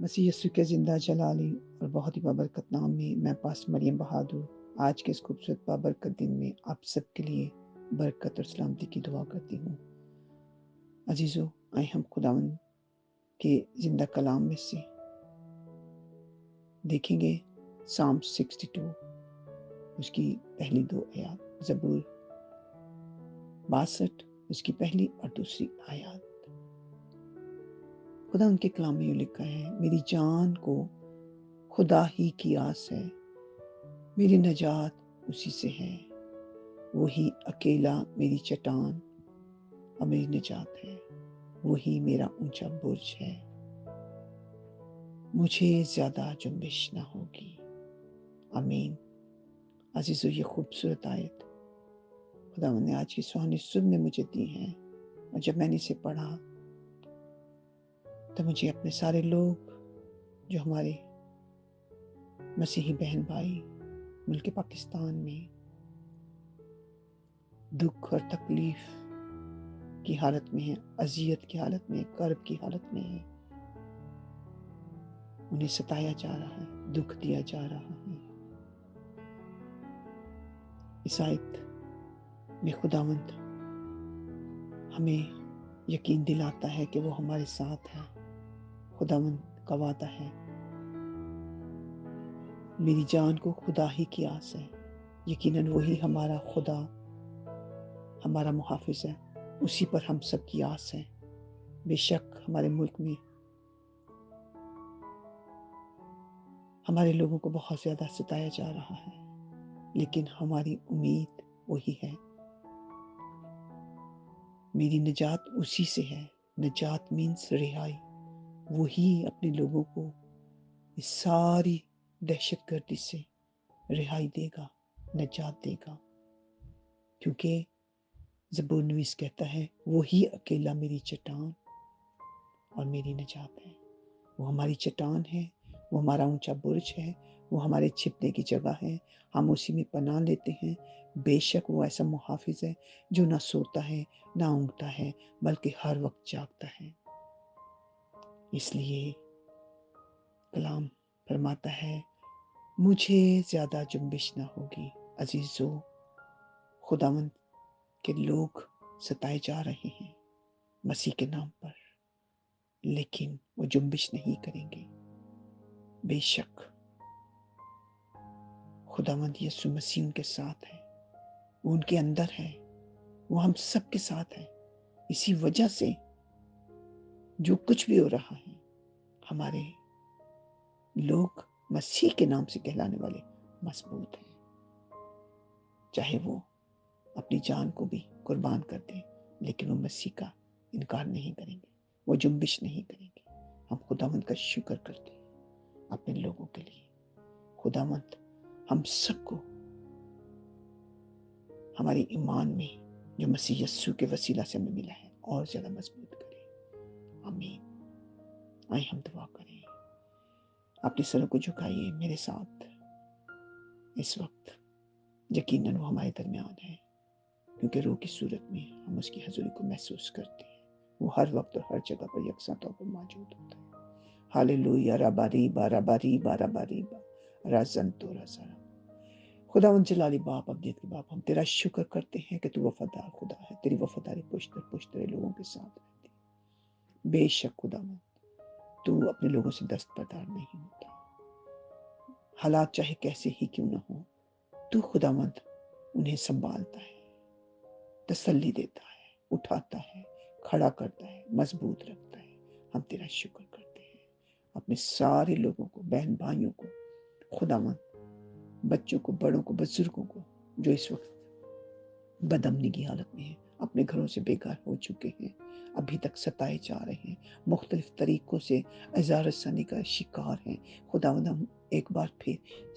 مسیح یسوع کے زندہ جلالی اور بہت ہی بابرکت نام میں میں پاس مریم بہادر آج کے اس خوبصورت بابرکت دن میں آپ سب کے لیے برکت اور سلامتی کی دعا کرتی ہوں۔ عزیزو، آئے ہم خداوند کے زندہ کلام میں سے دیکھیں گے سام 62، اس کی پہلی 2 آیات، زبور 62 اس کی پہلی اور دوسری آیات۔ خدا ان کے کلام میں یہ لکھا ہے، میری جان کو خدا ہی کی آس ہے، میری نجات اسی سے ہے، وہی اکیلا میری چٹان اور میری نجات ہے، وہی میرا اونچا برج ہے، مجھے زیادہ جنبش نہ ہوگی۔ آمین۔ عزیزو، یہ خوبصورت آیت خدا نے آج کی سہانی صبح میں مجھے دی ہے، اور جب میں نے اسے پڑھا تو مجھے اپنے سارے لوگ جو ہمارے مسیحی بہن بھائی ملک پاکستان میں دکھ اور تکلیف کی حالت میں ہے، اذیت کی حالت میں، کرب کی حالت میں ہے، انہیں ستایا جا رہا ہے، دکھ دیا جا رہا ہے۔ اس آیت میں خداوند ہمیں یقین دلاتا ہے کہ وہ ہمارے ساتھ ہے۔ خداوند کا وعدہ ہے، میری جان کو خدا ہی کی آس ہے، یقیناً وہی ہمارا خدا، ہمارا محافظ ہے، اسی پر ہم سب کی آس ہے۔ بے شک ہمارے ملک میں ہمارے لوگوں کو بہت زیادہ ستایا جا رہا ہے، لیکن ہماری امید وہی ہے، میری نجات اسی سے ہے۔ نجات مینس رہائی، وہی اپنے لوگوں کو اس ساری دہشت گردی سے رہائی دے گا، نجات دے گا، کیونکہ زبور نویس کہتا ہے، وہی اکیلا میری چٹان اور میری نجات ہے۔ وہ ہماری چٹان ہے، وہ ہمارا اونچا برج ہے، وہ ہمارے چھپنے کی جگہ ہے، ہم اسی میں پناہ لیتے ہیں۔ بے شک وہ ایسا محافظ ہے جو نہ سوتا ہے نہ اونگتا ہے، بلکہ ہر وقت جاگتا ہے۔ اس لیے کلام فرماتا ہے، مجھے زیادہ جنبش نہ ہوگی۔ عزیزو، خداوند کے لوگ ستائے جا رہے ہیں مسیح کے نام پر، لیکن وہ جنبش نہیں کریں گے۔ بے شک خداوند یسوع مسیح ان کے ساتھ ہے، وہ ان کے اندر ہے، وہ ہم سب کے ساتھ ہے۔ اسی وجہ سے جو کچھ بھی ہو رہا ہے، ہمارے لوگ مسیح کے نام سے کہلانے والے مضبوط ہیں، چاہے وہ اپنی جان کو بھی قربان کر دیں، لیکن وہ مسیح کا انکار نہیں کریں گے، وہ جنبش نہیں کریں گے۔ ہم خداوند کا شکر کرتے ہیں اپنے لوگوں کے لیے۔ خداوند ہم سب کو ہمارے ایمان میں جو مسیح یسوع کے وسیلہ سے ہمیں ملا ہے اور زیادہ مضبوط کرے۔ آمین۔ آئے ہم دعا کریں۔ اپنے سروں کو جھکائیے میرے ساتھ اس وقت۔ یقیناً وہ ہمارے درمیان ہے، کیونکہ روح کی صورت میں ہم اس کی حضوری کو محسوس کرتے ہیں۔ وہ ہر وقت اور ہر جگہ پر یکساں طور پر موجود ہوتا ہے۔ ہاللویہ، رباریبا رباریبا رباریبا رازنتو رازارا۔ خداوند جلالی باپ، ابدیت کے باپ، ہم تیرا شکر کرتے ہیں کہ تو وفادار خدا ہے، تیری وفاداری پشت تیرے لوگوں کے ساتھ رہتی ہے۔ بے شک خداوند تو اپنے لوگوں سے دستبردار نہیں ہوتا، حالات چاہے کیسے ہی کیوں نہ ہو، تو خداوند انہیں سنبھالتا ہے، تسلی دیتا ہے، اٹھاتا ہے، کھڑا کرتا ہے، مضبوط رکھتا ہے۔ ہم تیرا شکر کرتے ہیں اپنے سارے لوگوں کو، بہن بھائیوں کو، خداوند بچوں کو، بڑوں کو، بزرگوں کو جو اس وقت بدامنی کی حالت میں ہیں، اپنے گھروں سے بے گھر ہو چکے ہیں، ابھی تک ستائے جا رہے ہیں، مختلف طریقوں سے اذیت رسانی کا شکار ہیں۔ خداوند ہم ایک بار پھر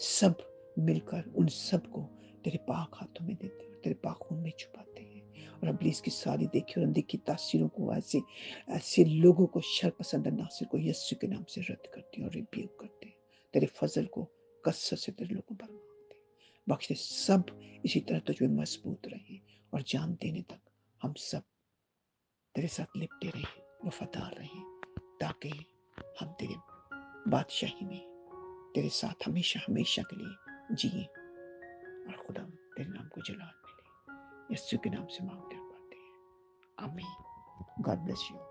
سب مل کر ان سب کو تیرے پاک ہاتھوں میں دیتے ہیں اور تیرے پاک خون میں چھپاتے ہیں، اور ابلیس کی ساری دیکھی اور اندیکھی تاثیروں کو، ایسے لوگوں کو، شر پسند عناصر کو یسوع کے نام سے رد کرتے ہیں اور ریبیوک کرتے ہیں۔ تیرے فضل کو کثرت سے تیرے لوگوں پر مانگتے ہیں۔ بخش دے سب اسی طرح تجھ میں مضبوط رہیں، اور جان دینے تک ہم سب تیرے ساتھ لپٹے رہیں، وفادار رہیں، تاکہ ہم تیرے بادشاہی میں تیرے ساتھ ہمیشہ ہمیشہ کے لیے جئیں، اور خدا تیرے نام کو جلال ملے۔ یسوع کے نام سے مانگتے ہیں، آمین۔ God bless you.